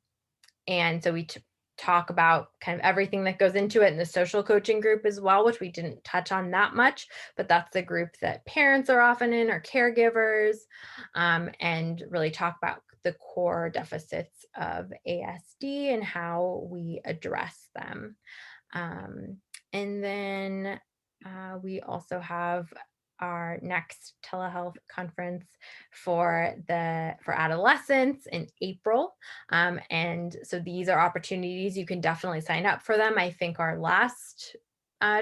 so we talk about kind of everything that goes into it in the social coaching group as well, which we didn't touch on that much, but that's the group that parents are often in, or caregivers, and really talk about the core deficits of ASD and how we address them. And then we also have our next telehealth conference for Adolescence in April. And so these are opportunities. You can definitely sign up for them. I think our last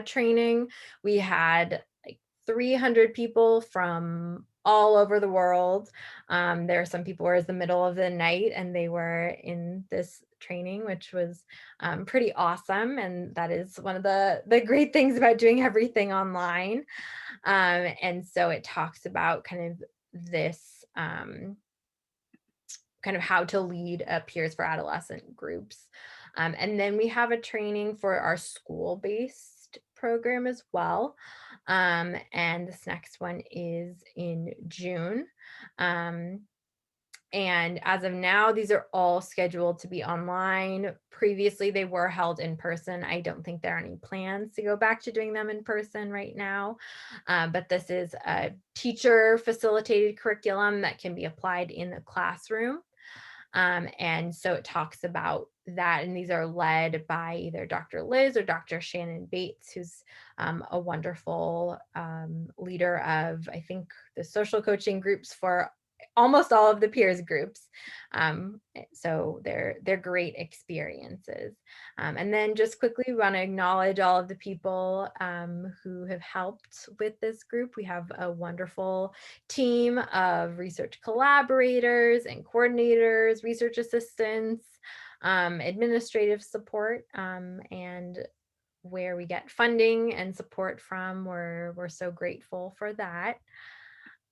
training, we had like 300 people from all over the world. There are some people who were in the middle of the night, and they were in this training, which was pretty awesome. And that is one of the great things about doing everything online. And so it talks about kind of this kind of how to lead peers for adolescent groups. And then we have a training for our school-based program as well. And this next one is in June. And as of now, these are all scheduled to be online. Previously, they were held in person. I don't think there are any plans to go back to doing them in person right now. But this is a teacher facilitated curriculum that can be applied in the classroom. And so it talks about that. And these are led by either Dr. Liz or Dr. Shannon Bates, who's a wonderful leader of, I think, the social coaching groups for almost all of the peers groups. So they're great experiences. And then just quickly, we want to acknowledge all of the people who have helped with this group. We have a wonderful team of research collaborators and coordinators, research assistants, administrative support, and where we get funding and support from. We're so grateful for that.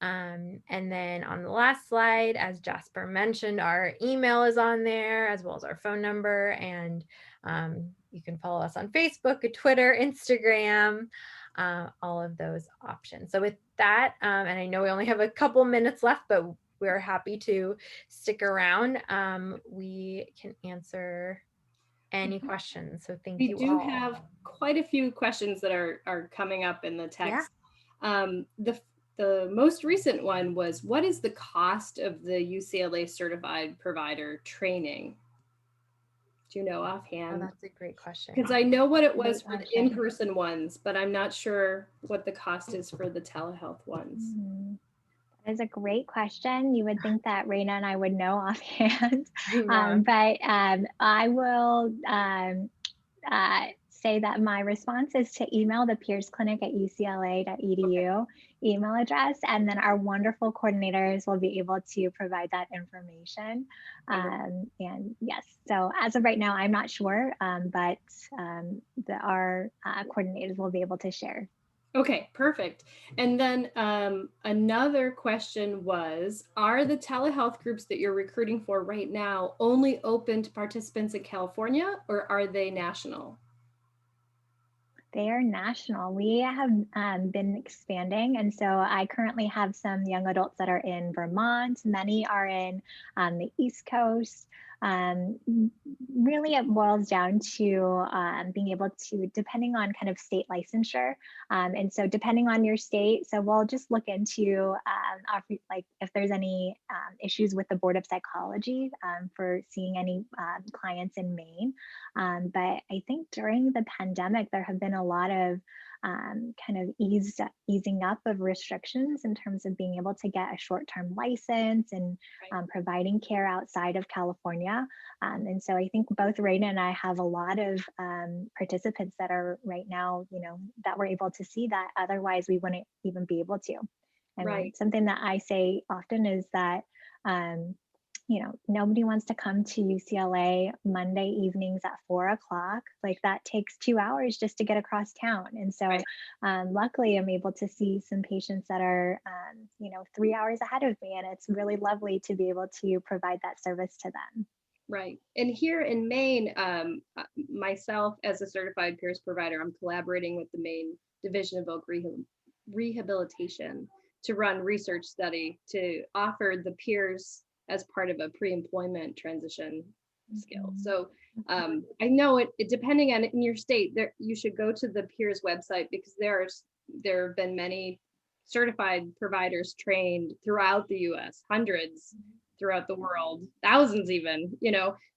And then on the last slide, as Jasper mentioned, our email is on there as well as our phone number. And you can follow us on Facebook, Twitter, Instagram, all of those options. So with that, and I know we only have a couple minutes left, but we're happy to stick around. We can answer any questions. So thank you all. We do have quite a few questions that are coming up in the text. Yeah. The most recent one was, what is the cost of the UCLA certified provider training? Do you know offhand? Oh, that's a great question. Because I know what it was for the in-person ones, but I'm not sure what the cost is for the telehealth ones. That is a great question. You would think that Raina and I would know offhand, Yeah. but I will say that my response is to email the peers clinic at ucla.edu email address, and then our wonderful coordinators will be able to provide that information. And yes, so as of right now, I'm not sure, but our coordinators will be able to share. Okay, perfect. And then another question was, are the telehealth groups that you're recruiting for right now only open to participants in California, or are they national? They are national. We have been expanding. And so I currently have some young adults that are in Vermont. Many are in the East Coast. Really, it boils down to being able to, depending on kind of state licensure. And so depending on your state, so we'll just look into like if there's any issues with the Board of Psychology for seeing any clients in Maine. But I think during the pandemic, there have been a lot of kind of easing up of restrictions in terms of being able to get a short-term license and providing care outside of California. And so I think both Raina and I have a lot of participants that are right now, that we're able to see that otherwise we wouldn't even be able to. And something that I say often is that nobody wants to come to UCLA Monday evenings at 4 o'clock. Like that takes 2 hours just to get across town. And so luckily I'm able to see some patients that are, 3 hours ahead of me. And it's really lovely to be able to provide that service to them. Right. And here in Maine, myself as a certified peers provider, I'm collaborating with the Maine Division of Voc Rehabilitation to run research study to offer the peers as part of a pre-employment transition skill. So I know it depending on in your state, there you should go to the peers website because there have been many certified providers trained throughout the US, hundreds throughout the world, thousands even,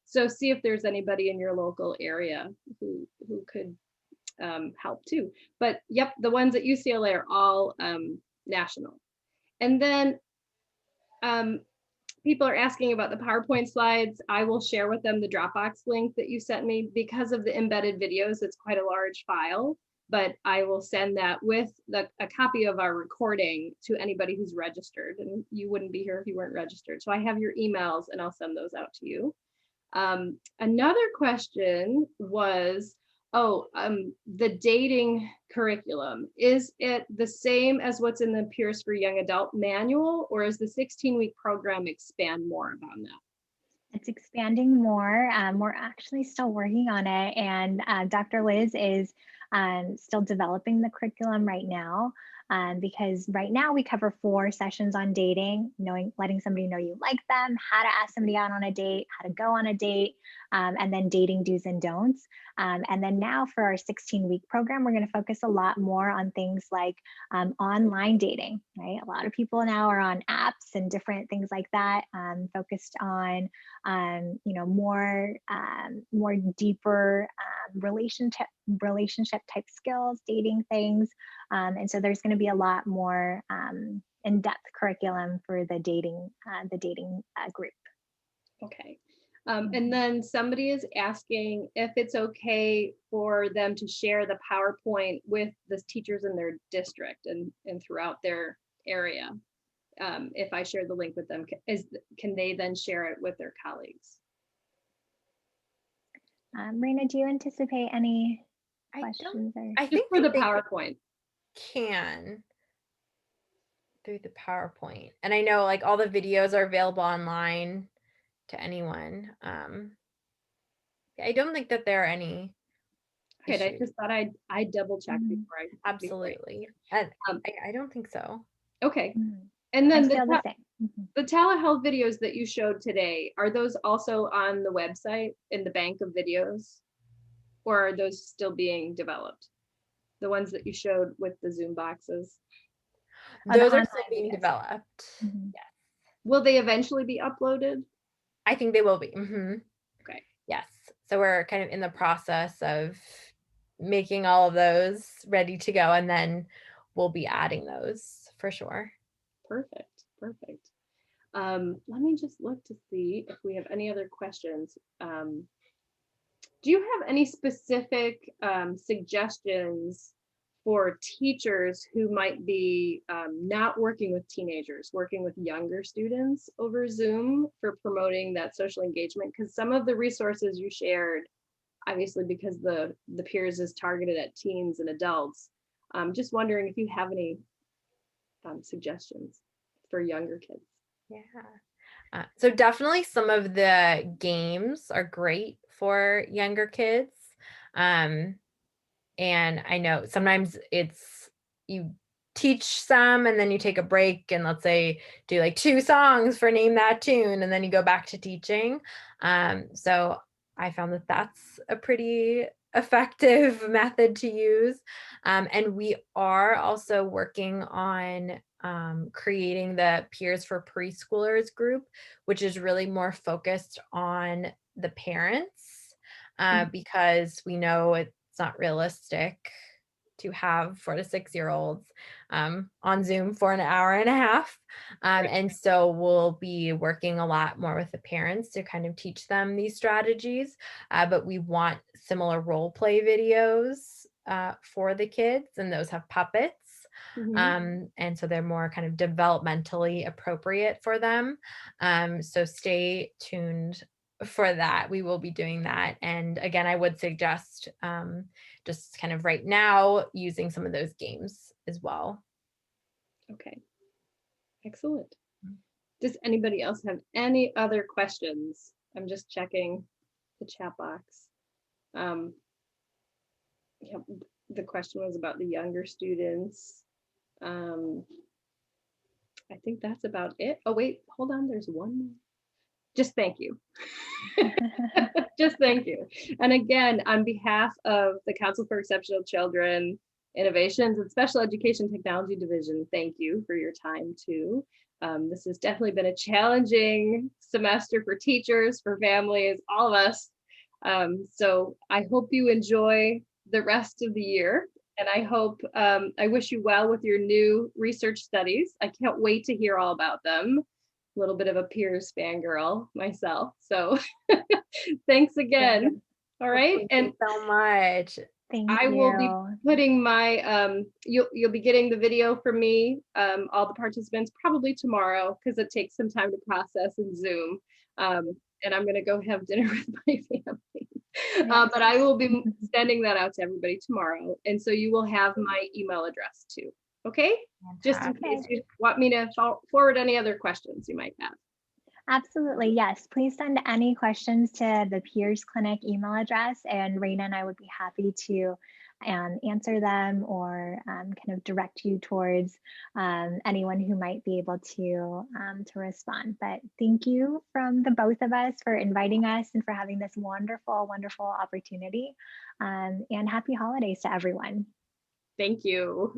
so see if there's anybody in your local area who could help too. But yep, the ones at UCLA are all national. And then people are asking about the PowerPoint slides. I will share with them the Dropbox link that you sent me. Because of the embedded videos, it's quite a large file, but I will send that with a copy of our recording to anybody who's registered, and you wouldn't be here if you weren't registered. So I have your emails and I'll send those out to you. Another question was, the dating curriculum, is it the same as what's in the Peers for Young Adult manual, or is the 16-week program expand more about that? It's expanding more. We're actually still working on it, and Dr. Liz is still developing the curriculum right now, because right now we cover 4 sessions on dating, letting somebody know you like them, how to ask somebody out on a date, how to go on a date, and then dating do's and don'ts. And then now for our 16-week program, we're going to focus a lot more on things like online dating, right? A lot of people now are on apps and different things like that, focused on more deeper relationship type skills, dating things. And so there's going to be a lot more in-depth curriculum for the dating group. Okay. And then somebody is asking if it's okay for them to share the PowerPoint with the teachers in their district and throughout their area. If I share the link with them, can they then share it with their colleagues? Raina, do you anticipate any questions? I think for the PowerPoint. Can through the PowerPoint. And I know like all the videos are available online to anyone. I don't think that there are any Okay, I issues. just thought I'd double check before I. Absolutely. I don't think so. Okay. And then the same. telehealth videos that you showed today, are those also on the website in the bank of videos? Or are those still being developed? The ones that you showed with the Zoom boxes? Those are still being developed. Yes. Will they eventually be uploaded? I think they will be. Okay. Yes. So we're kind of in the process of making all of those ready to go, and then we'll be adding those for sure. Perfect. Let me just look to see if we have any other questions. Do you have any specific suggestions for teachers who might be not working with teenagers, working with younger students over Zoom for promoting that social engagement? Because some of the resources you shared, obviously because the Peers is targeted at teens and adults, just wondering if you have any suggestions for younger kids. Yeah. So definitely some of the games are great for younger kids. And I know sometimes it's you teach some and then you take a break and let's say do like 2 songs for Name That Tune and then you go back to teaching. So I found that that's a pretty effective method to use. And we are also working on creating the Peers for Preschoolers group, which is really more focused on the parents because we know it's not realistic to have 4 to 6-year-olds on Zoom for an hour and a half. And so we'll be working a lot more with the parents to kind of teach them these strategies. But we want similar role play videos for the kids, and those have puppets. And so they're more kind of developmentally appropriate for them. So stay tuned for that. We will be doing that. And again, I would suggest just kind of right now using some of those games as well. Okay, excellent. Does anybody else have any other questions? I'm just checking the chat box. Yeah, the question was about the younger students. I think that's about it. Oh wait, hold on, there's one more. Just thank you. Just thank you. And again, on behalf of the Council for Exceptional Children Innovations and Special Education Technology Division, thank you for your time too. This has definitely been a challenging semester for teachers, for families, all of us. So I hope you enjoy the rest of the year. And I hope, I wish you well with your new research studies. I can't wait to hear all about them. A little bit of a Peers fangirl myself. So thanks again. All right. Thank you so much. I will be putting my, you'll be getting the video from me, all the participants probably tomorrow because it takes some time to process in Zoom. and I'm going to go have dinner with my family. But I will be sending that out to everybody tomorrow. And so you will have my email address too. Okay? Just in case you want me to forward any other questions you might have. Absolutely, yes. Please send any questions to the Peers Clinic email address, and Raina and I would be happy to answer them or kind of direct you towards anyone who might be able to respond. But thank you from the both of us for inviting us and for having this wonderful, wonderful opportunity. And happy holidays to everyone. Thank you.